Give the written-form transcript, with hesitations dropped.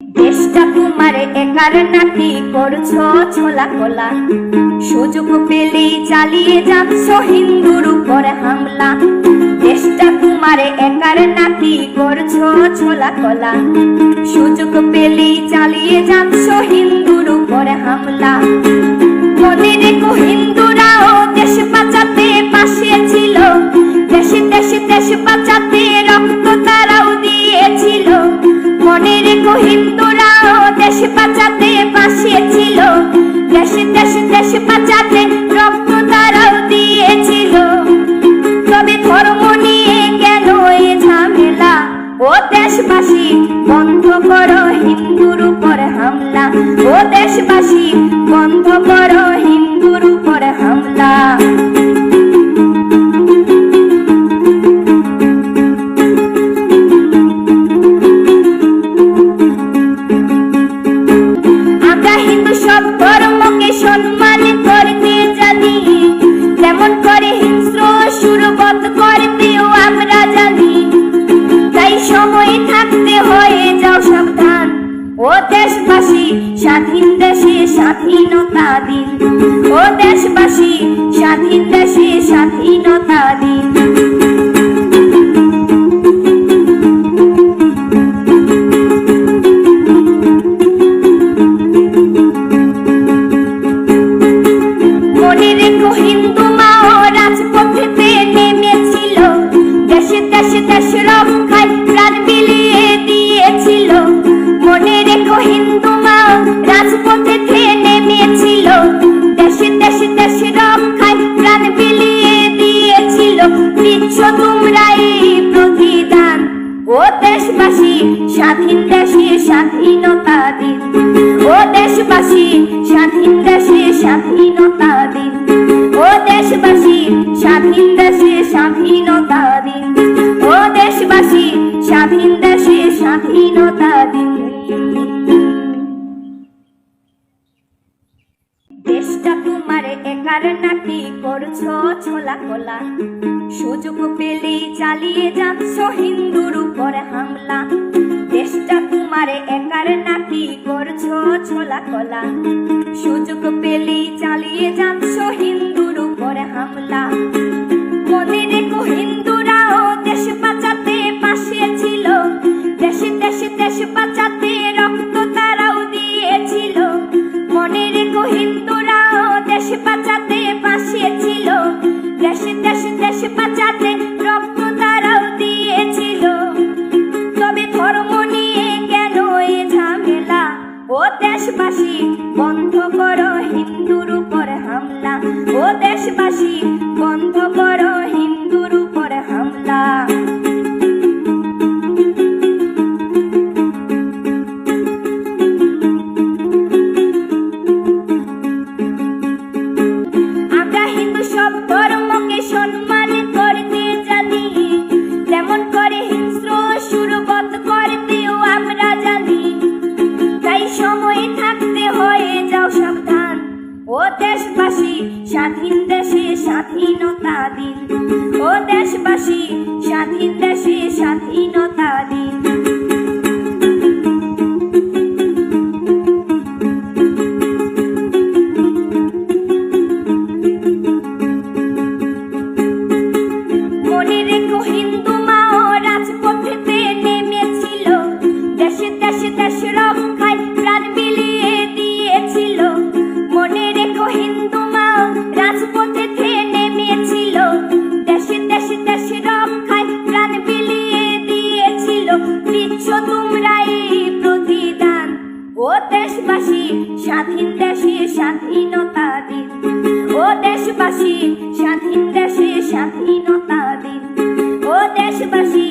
দেশটা তোমার একার নাকি করছো ছোলা কোলা, সুযোগ পেলেই চালিয়ে যাচ্ছ হিন্দুর উপর হামলা। দেশটা তোমার একার নাকি করছো ছোলা কোলা, সুযোগ পেলেই চালিয়ে যাচ্ছ হিন্দুর উপর হামলা। মনে রেখো হিন্দুরাও দেশ বাঁচাতে পাশে ছিল, দেশে দেশে দেশ বাঁচাতে রক্ত তারাও দিয়েছিল। মনে রেখো হিন্দুরাও দেশ বাঁচাতে পাশে ছিল, দেশে দেশে দেশ বাঁচাতে রক্ত তারাও দিয়েছিল। তবে ধর্ম নিয়ে কেন এ ঝামেলা? ও দেশবাসী বন্ধ করো হিন্দুর উপর হামলা, ও দেশবাসী বন্ধ করো হিন্দুর উপর হামলা। আমরা হিন্দু সব ধর্মকে সম্মান করতে জানি, যেমন করে হিংস্র সুরবধ করতেও আমরা জানি। তাই সময় থাকতে হয়ে যাও সাবধান, ও দেশবাসী স্বাধীন দেশে স্বাধীনতা দিন, ও দেশবাসী স্বাধীন দেশে স্বাধীনতা দিন। মনে রেখো হিন্দু মাও রাজপথেতে নেমেছিল, দেশে দেশে দেশ রক্ষায় প্রাণ বিলিয়ে দিয়েছিল। মনে রেখো হিন্দু মাও রাজপথেতে নেমেছিল, দেশে দেশে দেশ রক্ষায় প্রাণ বিলিয়ে দিয়েছিল। দিচ্ছ তোমরা এই প্রতিদান, ও দেশবাসী স্বাধীন দেশে স্বাধীনতা দিন, ও দেশবাসী স্বাধীন দেশে স্বাধীনতা দিন, ও দেশবাসী স্বাধীন দেশে স্বাধীনতা দিন, ও দেশবাসী স্বাধীন দেশে স্বাধীনতা দিন। দেশটা তোমার একার নাকি করছো ছোলা কোলা, সুযোগ পেলেই চালিয়ে যাচ্ছ হিন্দুর উপর হামলা। দেশটা তোমার একার নাকি করছো ছোলা কোলা, সুযোগ পেলেই চালিয়ে যাচ্ছ হিন্দুর উপর হামলা। মনে রেখো হিন্দুরাও দেশ বাঁচাতে পাশে ছিল, দেশে দেশে দেশ বাঁচাতে রক্ত তারাও দিয়েছিল। মনে রেখো হিন্দুরাও দেশ বাঁচাতে পাশে ছিল, দেশে দেশে দেশ বাঁচাতে রক্ত তারাও দিয়েছিল। তবে ধর্ম নিয়ে কেন এ ঝামেলা? ও দেশবাসী বন্ধ করো হিন্দুর উপর হামলা, ও দেশবাসী বন্ধ করো হিন্দুর উপর হামলা। আমরা হিন্দু সব ধর্মকে সম্মান করতে জানি, যেমন করে হিংস্র সুরবধ করতেও আমরা জানি। তাই সময় থাকতে হয়ে যাও সাবধান, ও দেশবাসী স্বাধীন দেশে স্বাধীনতা দিন, ও দেশবাসী স্বাধীন দেশে স্বাধীনতা দিন। মনে রেখো হিন্দু মাও রাজপথেতে নেমেছিল, দেশে দেশে দেশ রক্ষায় প্রাণ বিলিয়ে দিয়েছিল। মনে রেখো হিন্দু মাও রাজপথেতে নেমেছিল, দেশে দেশে দেশ রক্ষায় প্রাণ বিলিয়ে দিয়েছিল। দিচ্ছ তোমরা এই প্রতিদান, ও দেশবাসী স্বাধীন দেশে স্বাধীনতা দিন, ও দেশবাসী স্বাধীন দেশে স্বাধীনতা দিন, ও দেশবাসী